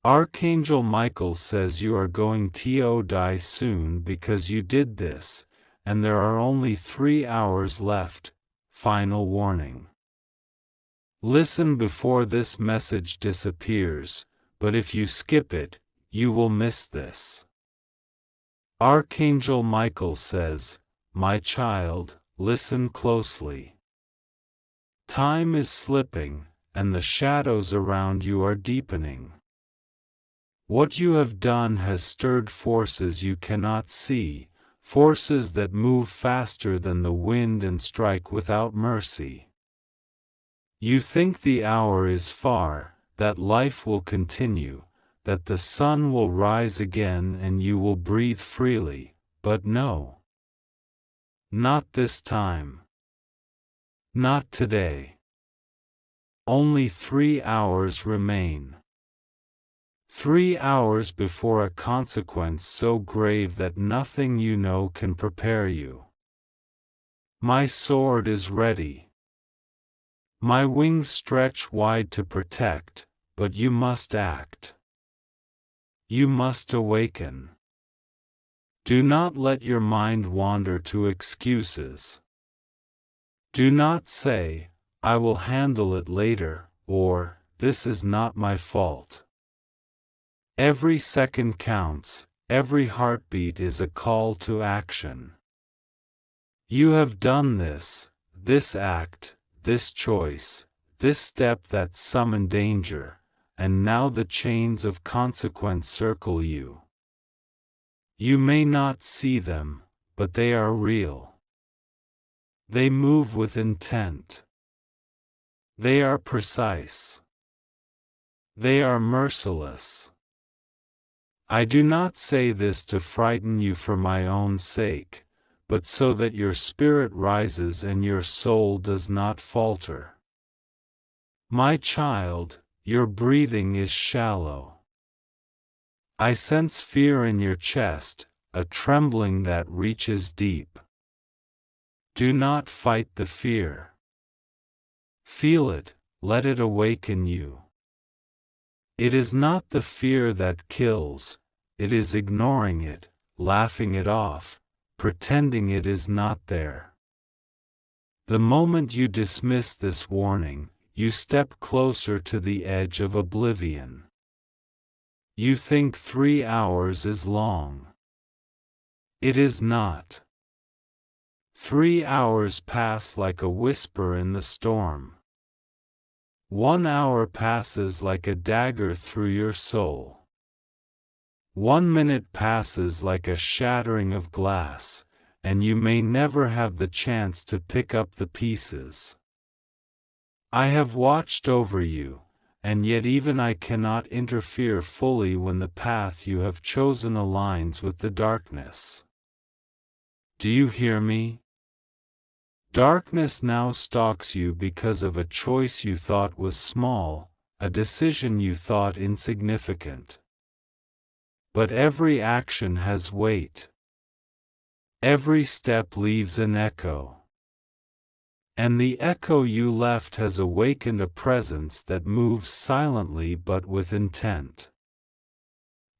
Archangel Michael says you are going to die soon because you did this, and there are only 3 hours left. Final warning. Listen before this message disappears, but if you skip it, you will miss this. Archangel Michael says, "My child, listen closely. Time is slipping, and the shadows around you are deepening. What you have done has stirred forces you cannot see, forces that move faster than the wind and strike without mercy. You think the hour is far, that life will continue, that the sun will rise again and you will breathe freely, but no. Not this time. Not today. Only 3 hours remain. 3 hours before a consequence so grave that nothing you know can prepare you. My sword is ready. My wings stretch wide to protect, but you must act. You must awaken. Do not let your mind wander to excuses. Do not say, "I will handle it later," or, "This is not my fault." Every second counts, every heartbeat is a call to action. You have done this act, this choice, this step that summoned danger, and now the chains of consequence circle you. You may not see them, but they are real. They move with intent. They are precise. They are merciless. I do not say this to frighten you for my own sake, but so that your spirit rises and your soul does not falter. My child, your breathing is shallow. I sense fear in your chest, a trembling that reaches deep. Do not fight the fear. Feel it, let it awaken you. It is not the fear that kills, it is ignoring it, laughing it off, pretending it is not there. The moment you dismiss this warning, you step closer to the edge of oblivion. You think 3 hours is long. It is not. 3 hours pass like a whisper in the storm. 1 hour passes like a dagger through your soul. 1 minute passes like a shattering of glass, and you may never have the chance to pick up the pieces. I have watched over you, and yet even I cannot interfere fully when the path you have chosen aligns with the darkness. Do you hear me? Darkness now stalks you because of a choice you thought was small, a decision you thought insignificant. But every action has weight. Every step leaves an echo. And the echo you left has awakened a presence that moves silently but with intent.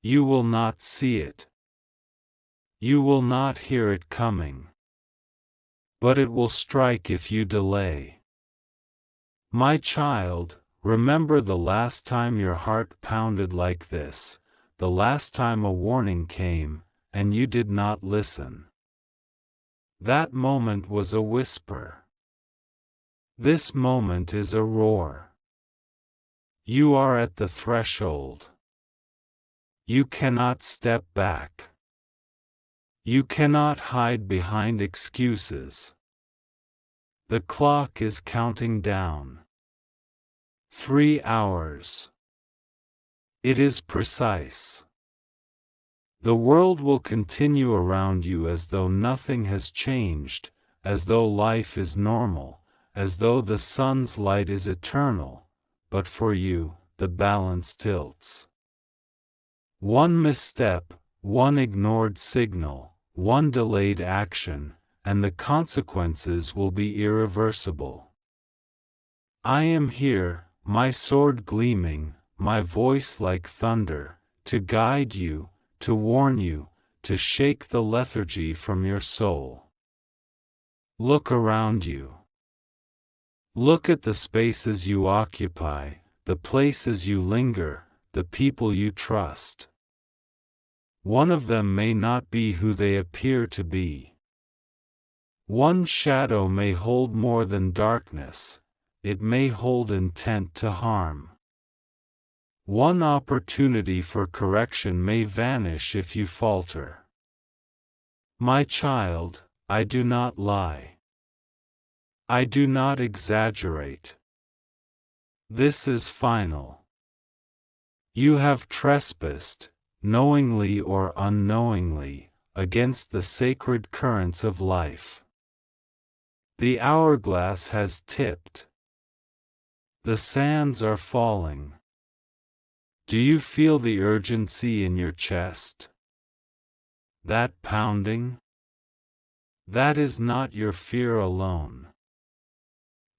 You will not see it. You will not hear it coming. But it will strike if you delay. My child, remember the last time your heart pounded like this, the last time a warning came, and you did not listen. That moment was a whisper. This moment is a roar. You are at the threshold. You cannot step back. You cannot hide behind excuses. The clock is counting down. 3 hours. It is precise. The world will continue around you as though nothing has changed, as though life is normal, as though the sun's light is eternal, but for you, the balance tilts. One misstep, one ignored signal, one delayed action, and the consequences will be irreversible. I am here, my sword gleaming, my voice like thunder, to guide you, to warn you, to shake the lethargy from your soul. Look around you. Look at the spaces you occupy, the places you linger, the people you trust. One of them may not be who they appear to be. One shadow may hold more than darkness, it may hold intent to harm. One opportunity for correction may vanish if you falter. My child, I do not lie. I do not exaggerate. This is final. You have trespassed, knowingly or unknowingly, against the sacred currents of life. The hourglass has tipped. The sands are falling. Do you feel the urgency in your chest? That pounding? That is not your fear alone.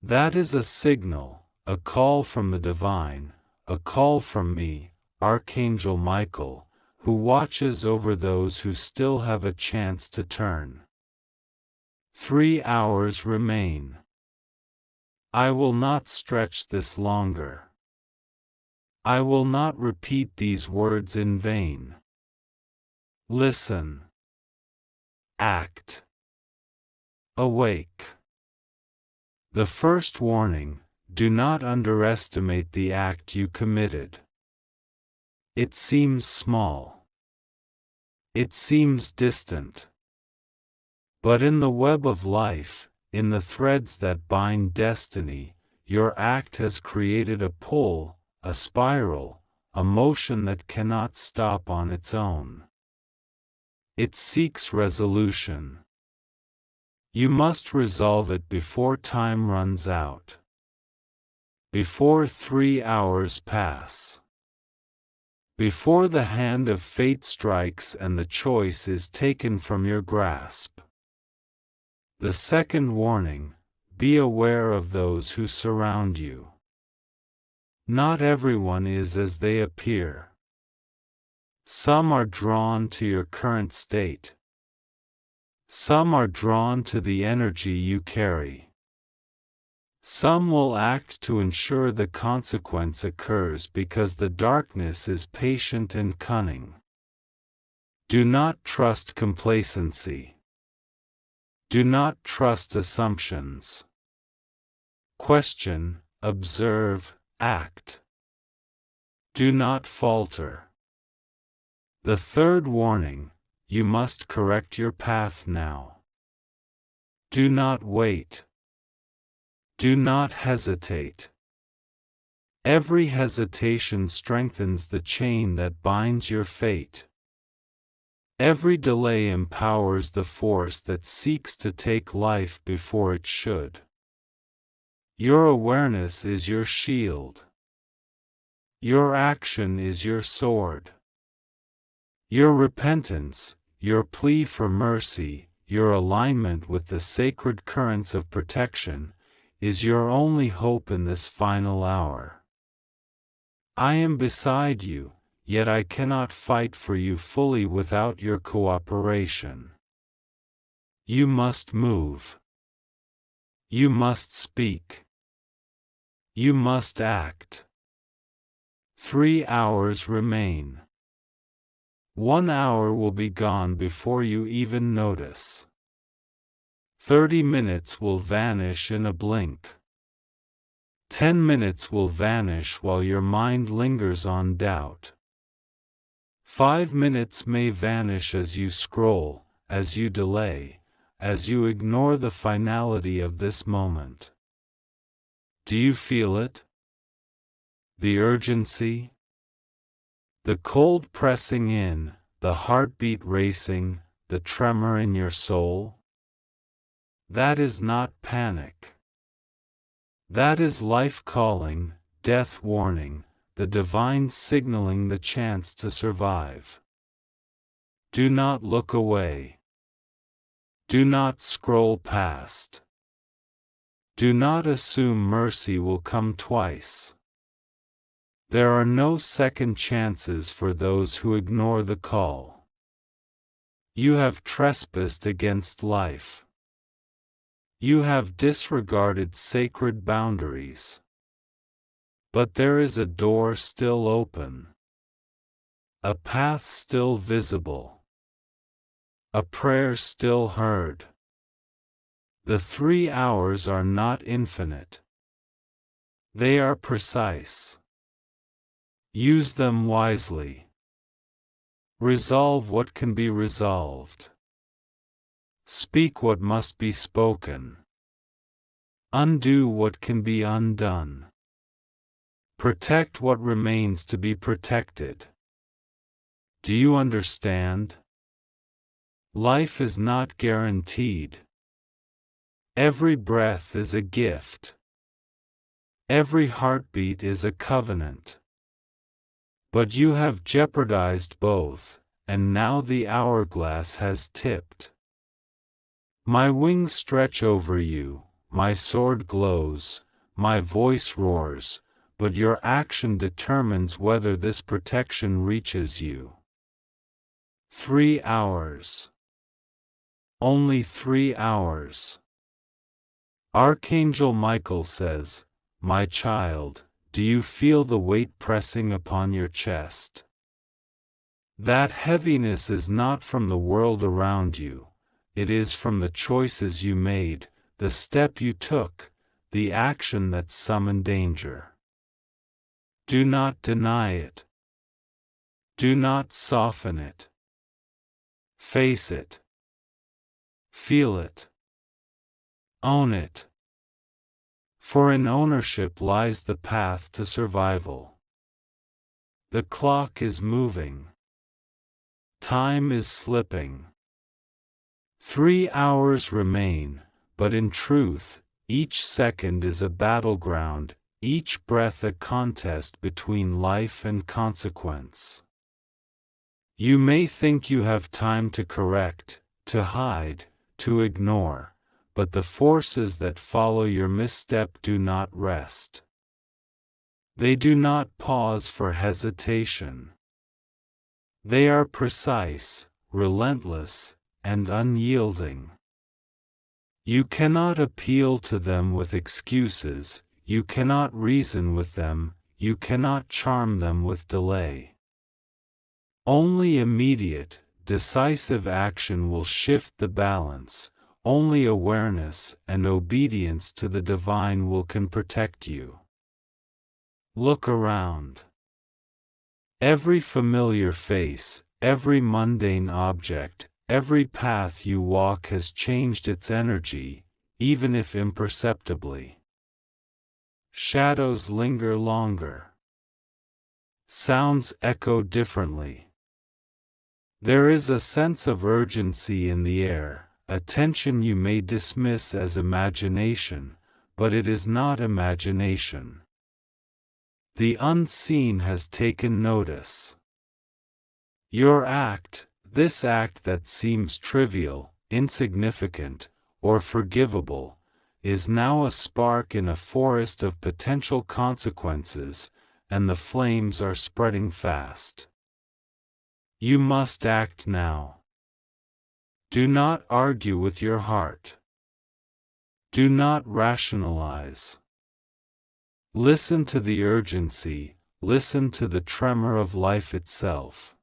That is a signal, a call from the divine, a call from me, Archangel Michael, who watches over those who still have a chance to turn. 3 hours remain. I will not stretch this longer. I will not repeat these words in vain. Listen. Act. Awake. The first warning: do not underestimate the act you committed. It seems small. It seems distant. But in the web of life, in the threads that bind destiny, your act has created a pull, a spiral, a motion that cannot stop on its own. It seeks resolution. You must resolve it before time runs out. Before 3 hours pass. Before the hand of fate strikes and the choice is taken from your grasp. The second warning: be aware of those who surround you. Not everyone is as they appear. Some are drawn to your current state. Some are drawn to the energy you carry. Some will act to ensure the consequence occurs because the darkness is patient and cunning. Do not trust complacency. Do not trust assumptions. Question, observe, act. Do not falter. The third warning: you must correct your path now. Do not wait. Do not hesitate. Every hesitation strengthens the chain that binds your fate. Every delay empowers the force that seeks to take life before it should. Your awareness is your shield. Your action is your sword. Your repentance, your plea for mercy, your alignment with the sacred currents of protection, is your only hope in this final hour. I am beside you, yet I cannot fight for you fully without your cooperation. You must move. You must speak. You must act. 3 hours remain. 1 hour will be gone before you even notice. 30 minutes will vanish in a blink. 10 minutes will vanish while your mind lingers on doubt. 5 minutes may vanish as you scroll, as you delay, as you ignore the finality of this moment. Do you feel it? The urgency? The cold pressing in, the heartbeat racing, the tremor in your soul? That is not panic. That is life calling, death warning, the divine signaling the chance to survive. Do not look away. Do not scroll past. Do not assume mercy will come twice. There are no second chances for those who ignore the call. You have trespassed against life. You have disregarded sacred boundaries. But there is a door still open. A path still visible. A prayer still heard. The 3 hours are not infinite. They are precise. Use them wisely. Resolve what can be resolved. Speak what must be spoken. Undo what can be undone. Protect what remains to be protected. Do you understand? Life is not guaranteed. Every breath is a gift. Every heartbeat is a covenant. But you have jeopardized both, and now the hourglass has tipped. My wings stretch over you, my sword glows, my voice roars, but your action determines whether this protection reaches you. 3 hours. Only 3 hours. Archangel Michael says, "My child, do you feel the weight pressing upon your chest? That heaviness is not from the world around you, it is from the choices you made, the step you took, the action that summoned danger. Do not deny it. Do not soften it. Face it. Feel it. Own it. For in ownership lies the path to survival. The clock is moving. Time is slipping. 3 hours remain, but in truth, each second is a battleground, each breath a contest between life and consequence. You may think you have time to correct, to hide, to ignore, but the forces that follow your misstep do not rest. They do not pause for hesitation. They are precise, relentless, and unyielding. You cannot appeal to them with excuses, you cannot reason with them, you cannot charm them with delay. Only immediate, decisive action will shift the balance. Only awareness and obedience to the divine can protect you. Look around. Every familiar face, every mundane object, every path you walk has changed its energy, even if imperceptibly. Shadows linger longer. Sounds echo differently. There is a sense of urgency in the air. Attention you may dismiss as imagination, but it is not imagination. The unseen has taken notice. Your act, this act that seems trivial, insignificant, or forgivable, is now a spark in a forest of potential consequences, and the flames are spreading fast. You must act now. Do not argue with your heart. Do not rationalize. Listen to the urgency, listen to the tremor of life itself.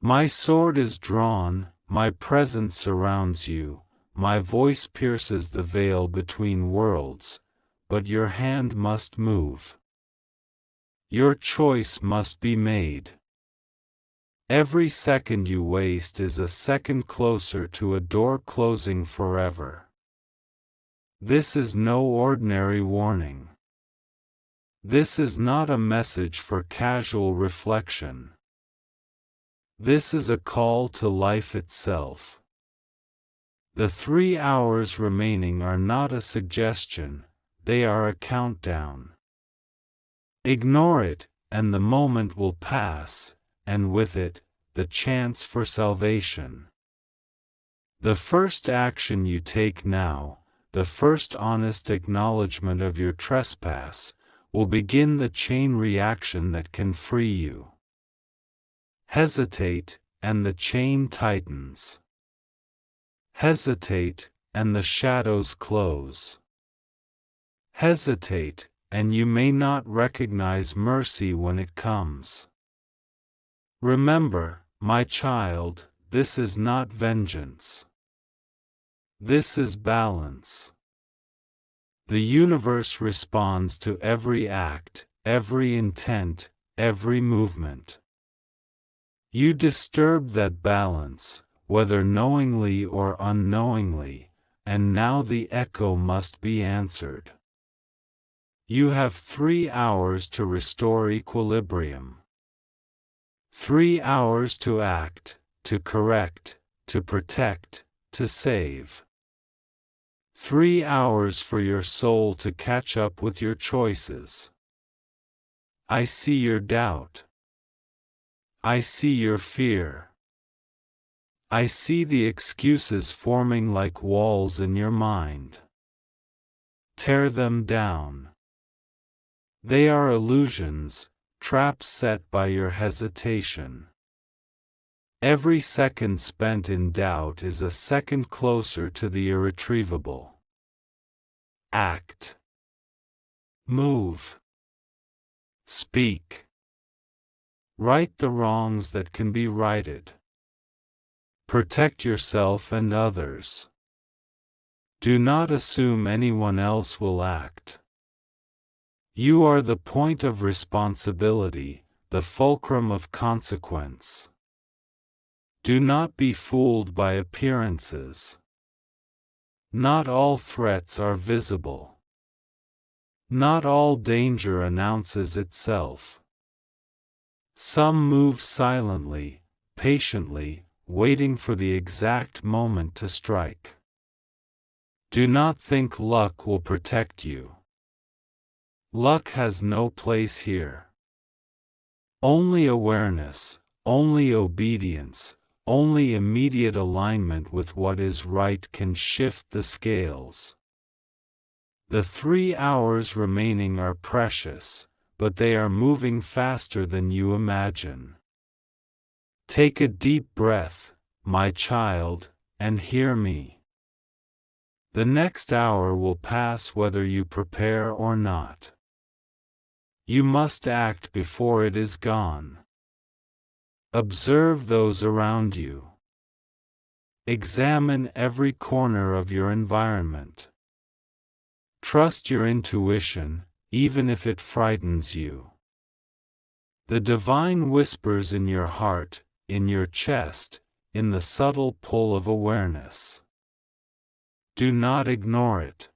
My sword is drawn, my presence surrounds you, my voice pierces the veil between worlds, but your hand must move. Your choice must be made. Every second you waste is a second closer to a door closing forever. This is no ordinary warning. This is not a message for casual reflection. This is a call to life itself. The 3 hours remaining are not a suggestion, they are a countdown. Ignore it, and the moment will pass, and with it, the chance for salvation. The first action you take now, the first honest acknowledgement of your trespass, will begin the chain reaction that can free you. Hesitate, and the chain tightens. Hesitate, and the shadows close. Hesitate, and you may not recognize mercy when it comes. Remember, my child, this is not vengeance. This is balance. The universe responds to every act, every intent, every movement. You disturb that balance, whether knowingly or unknowingly, and now the echo must be answered. You have 3 hours to restore equilibrium. 3 hours to act, to correct, to protect, to save. 3 hours for your soul to catch up with your choices. I see your doubt. I see your fear. I see the excuses forming like walls in your mind. Tear them down. They are illusions, traps set by your hesitation. Every second spent in doubt is a second closer to the irretrievable. Act. Move. Speak. Right the wrongs that can be righted. Protect yourself and others. Do not assume anyone else will act. You are the point of responsibility, the fulcrum of consequence. Do not be fooled by appearances. Not all threats are visible. Not all danger announces itself. Some move silently, patiently, waiting for the exact moment to strike. Do not think luck will protect you. Luck has no place here. Only awareness, only obedience, only immediate alignment with what is right can shift the scales. The 3 hours remaining are precious, but they are moving faster than you imagine. Take a deep breath, my child, and hear me. The next hour will pass whether you prepare or not. You must act before it is gone. Observe those around you. Examine every corner of your environment. Trust your intuition, even if it frightens you. The divine whispers in your heart, in your chest, in the subtle pull of awareness. Do not ignore it.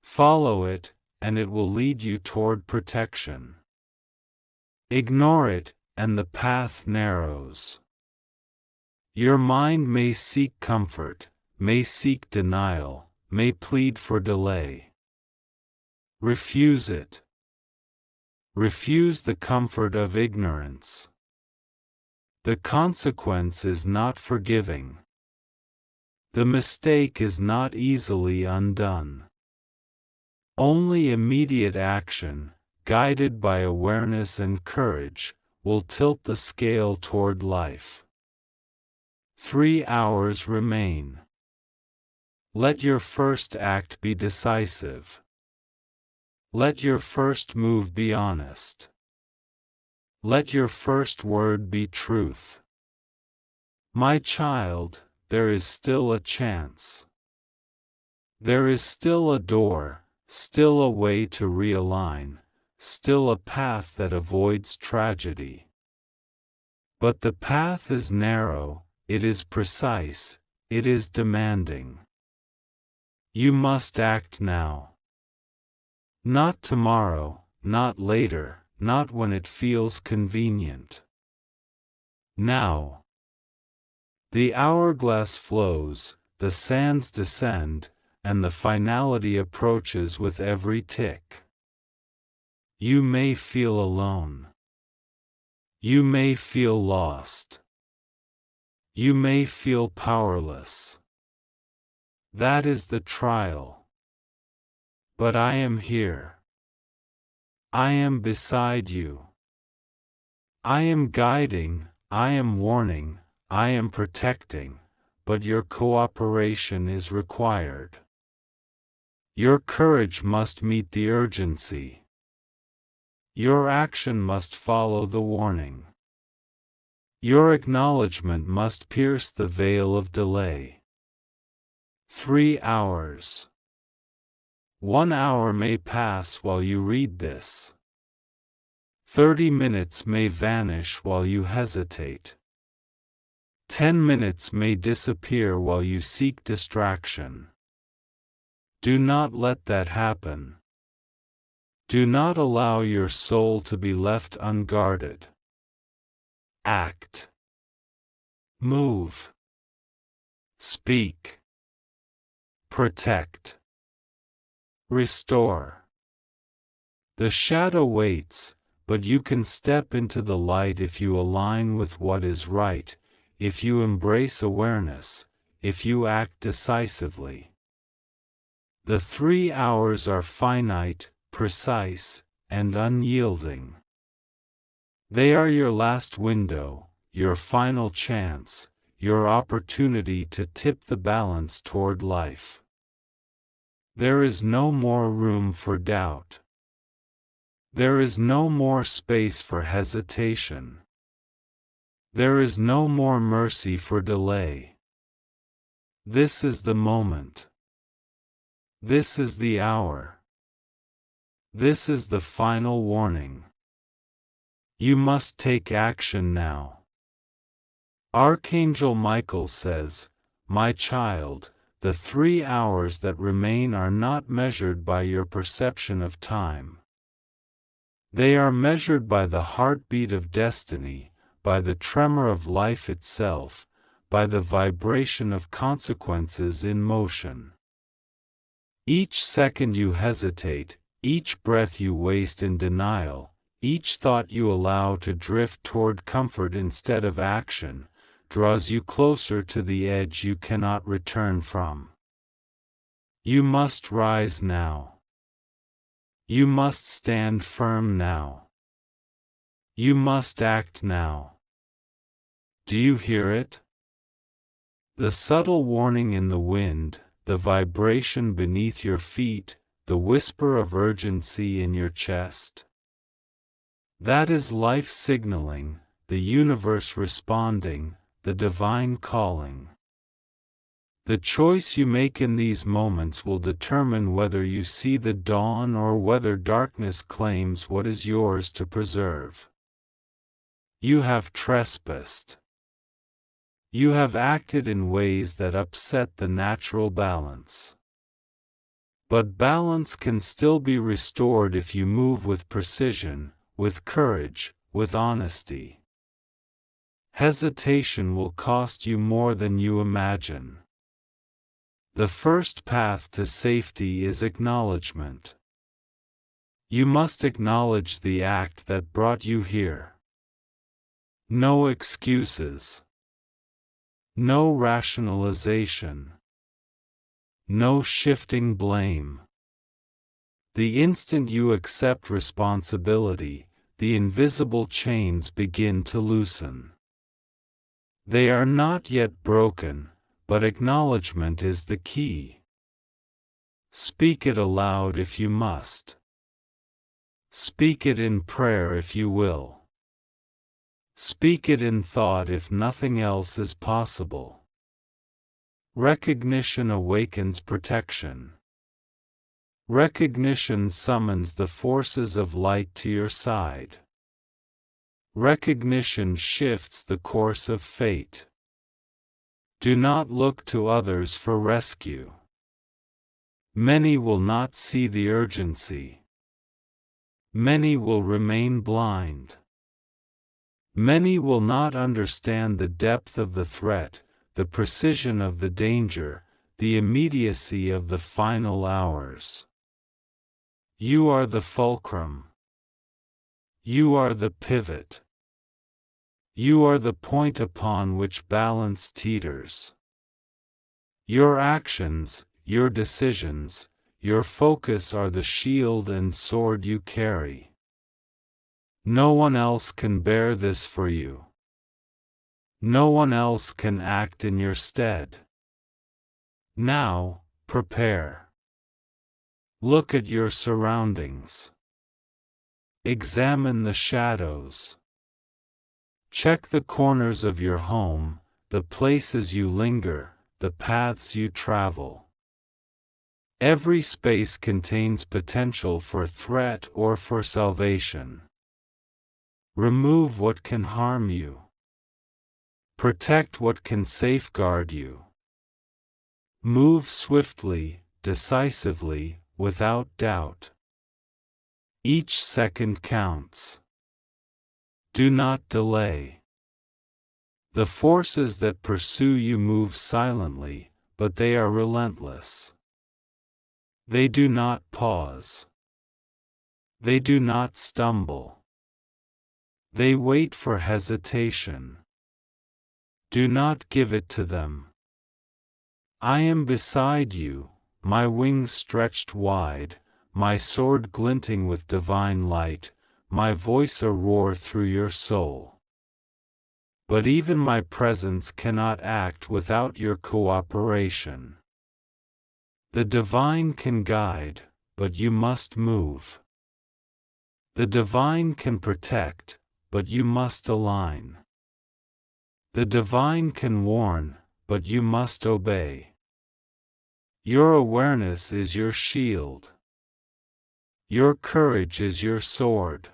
Follow it, and it will lead you toward protection. Ignore it, and the path narrows. Your mind may seek comfort, may seek denial, may plead for delay. Refuse it. Refuse the comfort of ignorance. The consequence is not forgiving. The mistake is not easily undone. Only immediate action, guided by awareness and courage, will tilt the scale toward life. 3 hours remain. Let your first act be decisive. Let your first move be honest. Let your first word be truth. My child, there is still a chance. There is still a door, still a way to realign, still a path that avoids tragedy. But the path is narrow, it is precise, it is demanding. You must act now. Not tomorrow, not later, not when it feels convenient. Now. The hourglass flows, the sands descend, and the finality approaches with every tick. You may feel alone. You may feel lost. You may feel powerless. That is the trial. But I am here. I am beside you. I am guiding, I am warning, I am protecting, but your cooperation is required. Your courage must meet the urgency. Your action must follow the warning. Your acknowledgement must pierce the veil of delay. 3 hours. 1 hour may pass while you read this. 30 minutes may vanish while you hesitate. 10 minutes may disappear while you seek distraction. Do not let that happen. Do not allow your soul to be left unguarded. Act. Move. Speak. Protect. Restore. The shadow waits, but you can step into the light if you align with what is right, if you embrace awareness, if you act decisively. The 3 hours are finite, precise, and unyielding. They are your last window, your final chance, your opportunity to tip the balance toward life. There is no more room for doubt. There is no more space for hesitation. There is no more mercy for delay. This is the moment. This is the hour. This is the final warning. You must take action now. Archangel Michael says, "My child, the 3 hours that remain are not measured by your perception of time. They are measured by the heartbeat of destiny, by the tremor of life itself, by the vibration of consequences in motion. Each second you hesitate, each breath you waste in denial, each thought you allow to drift toward comfort instead of action, draws you closer to the edge you cannot return from. You must rise now. You must stand firm now. You must act now. Do you hear it? The subtle warning in the wind, the vibration beneath your feet, the whisper of urgency in your chest. That is life signaling, the universe responding, the divine calling. The choice you make in these moments will determine whether you see the dawn or whether darkness claims what is yours to preserve. You have trespassed. You have acted in ways that upset the natural balance. But balance can still be restored if you move with precision, with courage, with honesty. Hesitation will cost you more than you imagine. The first path to safety is acknowledgement. You must acknowledge the act that brought you here. No excuses. No rationalization. No shifting blame. The instant you accept responsibility, the invisible chains begin to loosen. They are not yet broken, but acknowledgement is the key. Speak it aloud if you must. Speak it in prayer if you will. Speak it in thought if nothing else is possible. Recognition awakens protection. Recognition summons the forces of light to your side. Recognition shifts the course of fate. Do not look to others for rescue. Many will not see the urgency. Many will remain blind. Many will not understand the depth of the threat, the precision of the danger, the immediacy of the final hours. You are the fulcrum. You are the pivot. You are the point upon which balance teeters. Your actions, your decisions, your focus are the shield and sword you carry. No one else can bear this for you. No one else can act in your stead. Now, prepare. Look at your surroundings. Examine the shadows. Check the corners of your home, the places you linger, the paths you travel. Every space contains potential for threat or for salvation. Remove what can harm you. Protect what can safeguard you. Move swiftly, decisively, without doubt. Each second counts. Do not delay. The forces that pursue you move silently, but they are relentless. They do not pause. They do not stumble. They wait for hesitation. Do not give it to them. I am beside you, my wings stretched wide, my sword glinting with divine light, my voice a roar through your soul. But even my presence cannot act without your cooperation. The divine can guide, but you must move. The divine can protect, but you must align. The divine can warn, but you must obey. Your awareness is your shield. Your courage is your sword.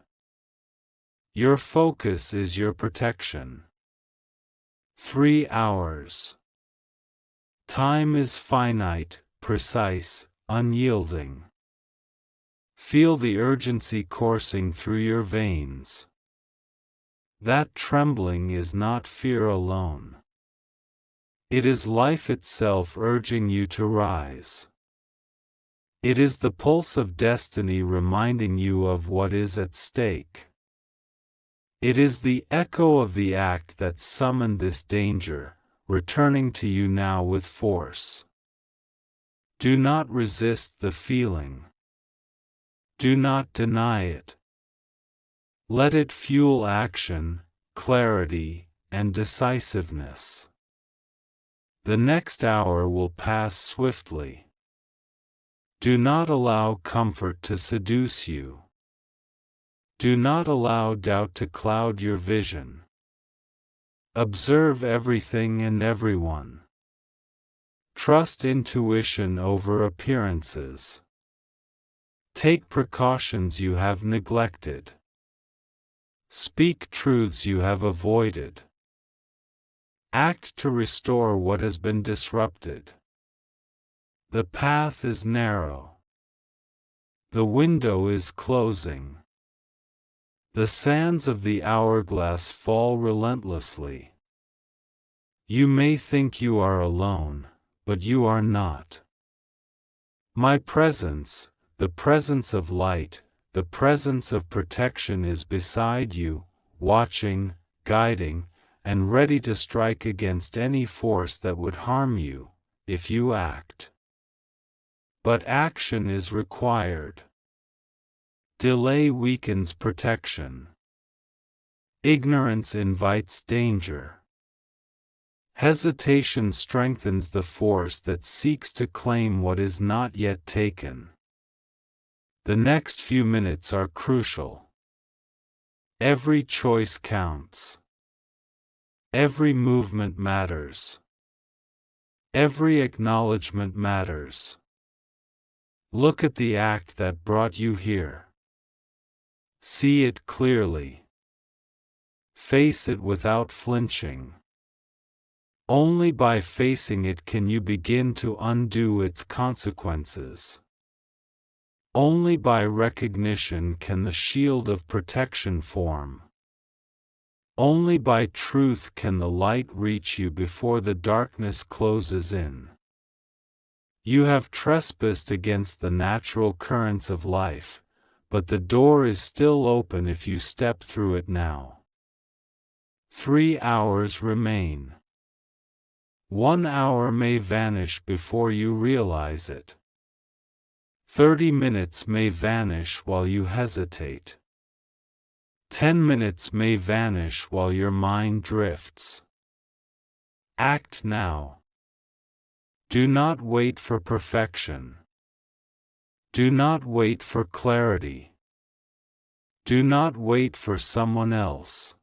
Your focus is your protection. 3 hours. Time is finite, precise, unyielding. Feel the urgency coursing through your veins. That trembling is not fear alone. It is life itself urging you to rise. It is the pulse of destiny reminding you of what is at stake. It is the echo of the act that summoned this danger, returning to you now with force. Do not resist the feeling. Do not deny it. Let it fuel action, clarity, and decisiveness. The next hour will pass swiftly. Do not allow comfort to seduce you. Do not allow doubt to cloud your vision. Observe everything and everyone. Trust intuition over appearances. Take precautions you have neglected. Speak truths you have avoided. Act to restore what has been disrupted. The path is narrow. The window is closing. The sands of the hourglass fall relentlessly. You may think you are alone, but you are not. My presence, the presence of light, the presence of protection is beside you, watching, guiding, and ready to strike against any force that would harm you, if you act. But action is required. Delay weakens protection. Ignorance invites danger. Hesitation strengthens the force that seeks to claim what is not yet taken. The next few minutes are crucial. Every choice counts. Every movement matters. Every acknowledgement matters. Look at the act that brought you here. See it clearly. Face it without flinching. Only by facing it can you begin to undo its consequences. Only by recognition can the shield of protection form. Only by truth can the light reach you before the darkness closes in. You have trespassed against the natural currents of life, but the door is still open if you step through it now. 3 hours remain. 1 hour may vanish before you realize it. 30 minutes may vanish while you hesitate. 10 minutes may vanish while your mind drifts. Act now. Do not wait for perfection. Do not wait for clarity. Do not wait for someone else.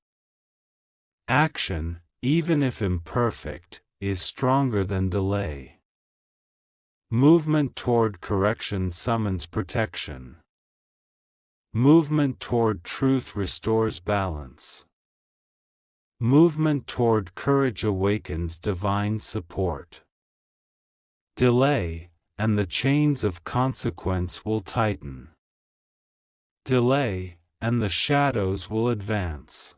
Action, even if imperfect, is stronger than delay. Movement toward correction summons protection. Movement toward truth restores balance. Movement toward courage awakens divine support. Delay, and the chains of consequence will tighten. Delay, and the shadows will advance.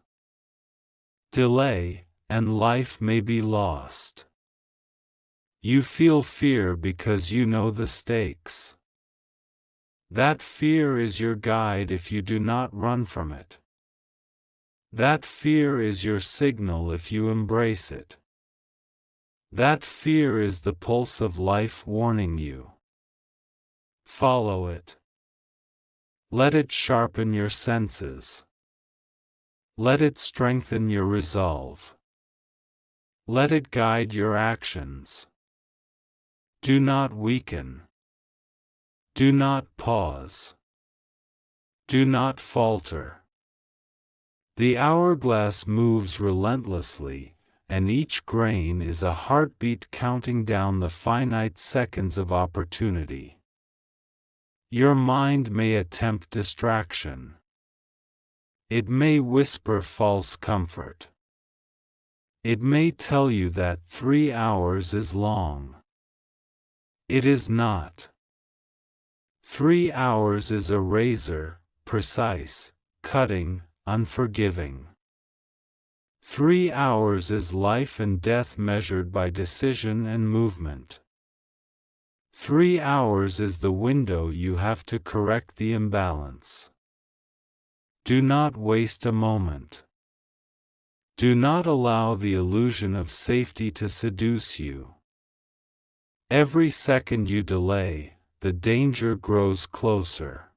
Delay, and life may be lost. You feel fear because you know the stakes. That fear is your guide if you do not run from it. That fear is your signal if you embrace it. That fear is the pulse of life warning you. Follow it. Let it sharpen your senses. Let it strengthen your resolve. Let it guide your actions. Do not weaken. Do not pause. Do not falter. The hourglass moves relentlessly, and each grain is a heartbeat counting down the finite seconds of opportunity. Your mind may attempt distraction. It may whisper false comfort. It may tell you that 3 hours is long. It is not. 3 hours is a razor, precise, cutting, unforgiving. 3 hours is life and death measured by decision and movement. 3 hours is the window you have to correct the imbalance. Do not waste a moment. Do not allow the illusion of safety to seduce you. Every second you delay, the danger grows closer.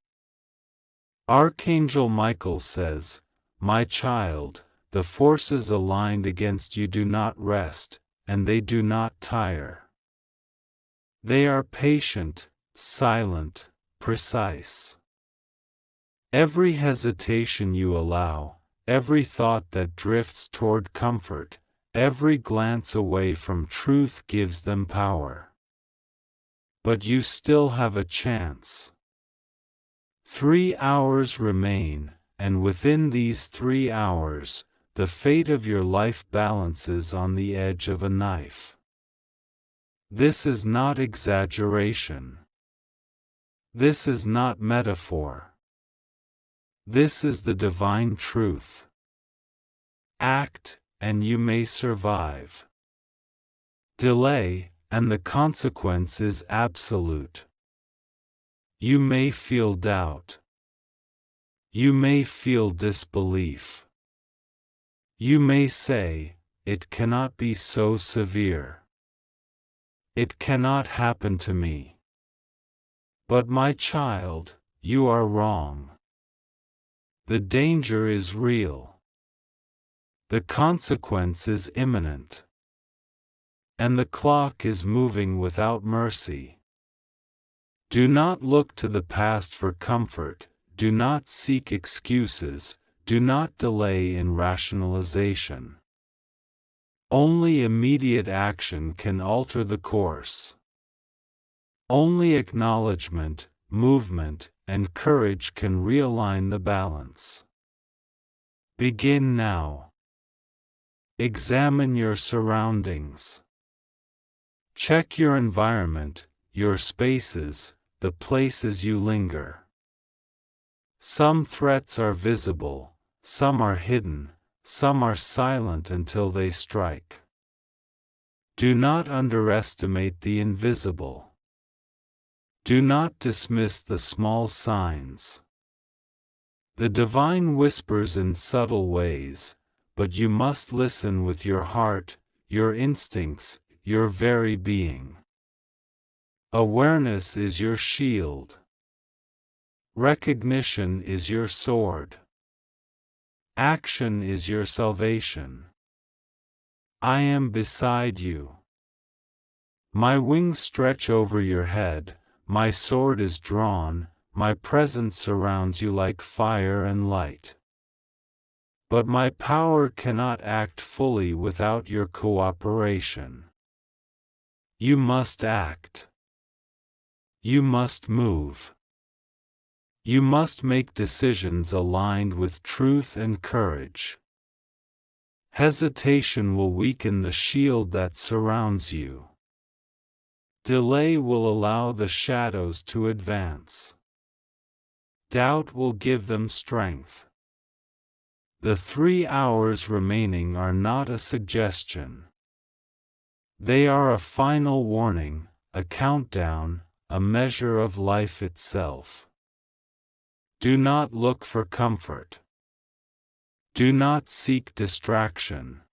Archangel Michael says, "My child, the forces aligned against you do not rest, and they do not tire. They are patient, silent, precise. Every hesitation you allow, every thought that drifts toward comfort, every glance away from truth gives them power. But you still have a chance. 3 hours remain, and within these 3 hours, the fate of your life balances on the edge of a knife." This is not exaggeration. This is not metaphor. This is the divine truth. Act, and you may survive. Delay, and the consequence is absolute. You may feel doubt. You may feel disbelief. You may say, "It cannot be so severe. It cannot happen to me." But my child, you are wrong. The danger is real. The consequence is imminent. And the clock is moving without mercy. Do not look to the past for comfort, do not seek excuses, do not delay in rationalization. Only immediate action can alter the course. Only acknowledgement, movement, and courage can realign the balance. Begin now. Examine your surroundings. Check your environment, your spaces, the places you linger. Some threats are visible, some are hidden, some are silent until they strike. Do not underestimate the invisible. Do not dismiss the small signs. The divine whispers in subtle ways, but you must listen with your heart, your instincts, your very being. Awareness is your shield. Recognition is your sword. Action is your salvation. I am beside you. My wings stretch over your head, my sword is drawn, my presence surrounds you like fire and light. But my power cannot act fully without your cooperation. You must act. You must move. You must make decisions aligned with truth and courage. Hesitation will weaken the shield that surrounds you. Delay will allow the shadows to advance. Doubt will give them strength. The 3 hours remaining are not a suggestion. They are a final warning, a countdown, a measure of life itself. Do not look for comfort. Do not seek distraction.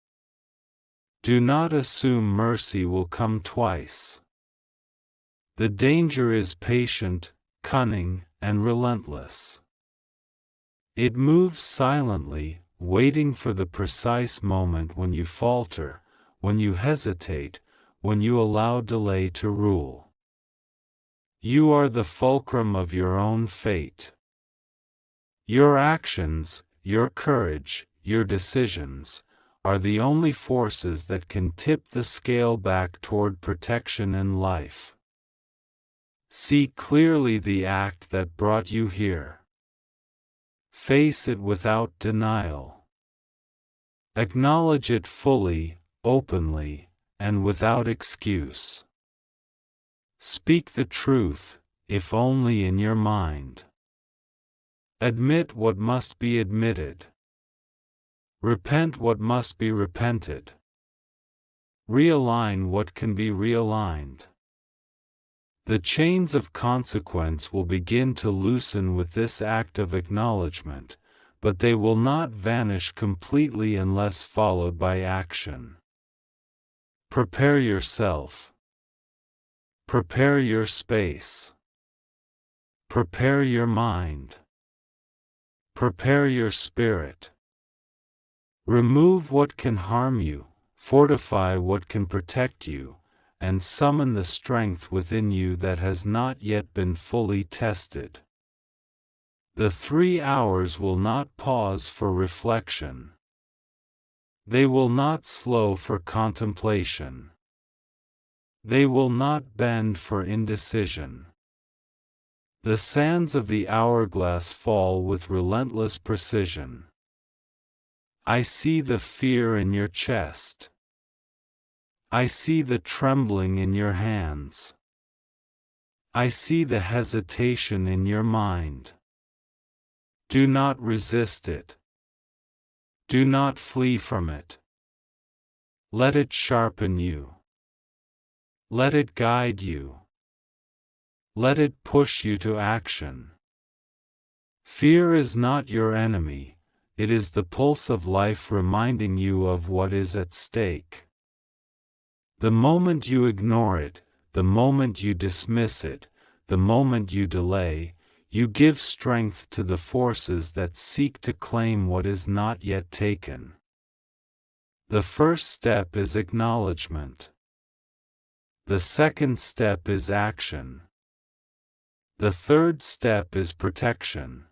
Do not assume mercy will come twice. The danger is patient, cunning, and relentless. It moves silently, waiting for the precise moment when you falter, when you hesitate, when you allow delay to rule. You are the fulcrum of your own fate. Your actions, your courage, your decisions, are the only forces that can tip the scale back toward protection and life. See clearly the act that brought you here. Face it without denial. Acknowledge it fully, openly, and without excuse. Speak the truth, if only in your mind. Admit what must be admitted. Repent what must be repented. Realign what can be realigned. The chains of consequence will begin to loosen with this act of acknowledgement, but they will not vanish completely unless followed by action. Prepare yourself. Prepare your space. Prepare your mind. Prepare your spirit. Remove what can harm you, fortify what can protect you, and summon the strength within you that has not yet been fully tested. The 3 hours will not pause for reflection. They will not slow for contemplation. They will not bend for indecision. The sands of the hourglass fall with relentless precision. I see the fear in your chest. I see the trembling in your hands. I see the hesitation in your mind. Do not resist it. Do not flee from it. Let it sharpen you. Let it guide you. Let it push you to action. Fear is not your enemy, it is the pulse of life reminding you of what is at stake. The moment you ignore it, the moment you dismiss it, the moment you delay, you give strength to the forces that seek to claim what is not yet taken. The first step is acknowledgement. The second step is action. The third step is protection.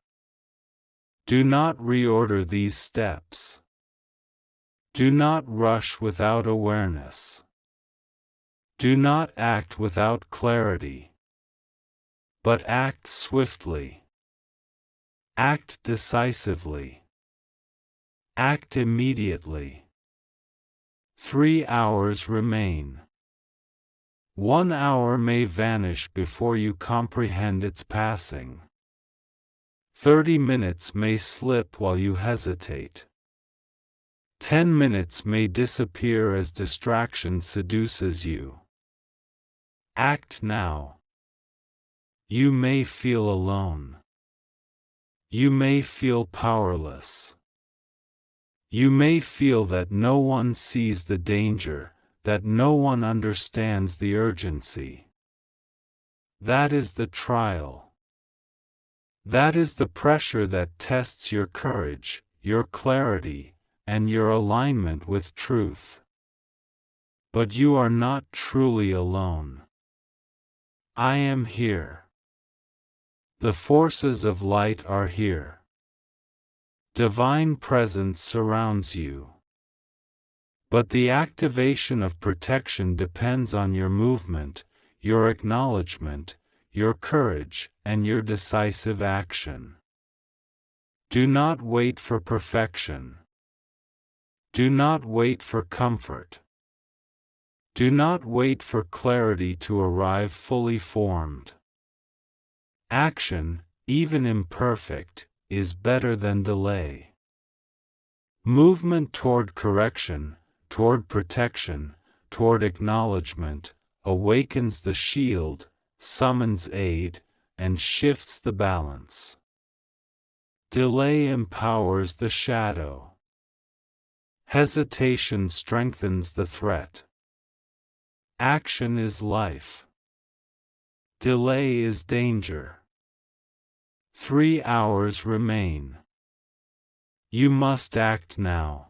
Do not reorder these steps. Do not rush without awareness. Do not act without clarity. But act swiftly. Act decisively. Act immediately. 3 hours remain. 1 hour may vanish before you comprehend its passing. 30 minutes may slip while you hesitate. 10 minutes may disappear as distraction seduces you. Act now. You may feel alone. You may feel powerless. You may feel that no one sees the danger, that no one understands the urgency. That is the trial. That is the pressure that tests your courage, your clarity, and your alignment with truth. But you are not truly alone. I am here. The forces of light are here. Divine presence surrounds you. But the activation of protection depends on your movement, your acknowledgement, your courage, and your decisive action. Do not wait for perfection. Do not wait for comfort. Do not wait for clarity to arrive fully formed. Action, even imperfect, is better than delay. Movement toward correction, toward protection, toward acknowledgement, awakens the shield, summons aid, and shifts the balance. Delay empowers the shadow. Hesitation strengthens the threat. Action is life. Delay is danger. 3 hours remain. You must act now.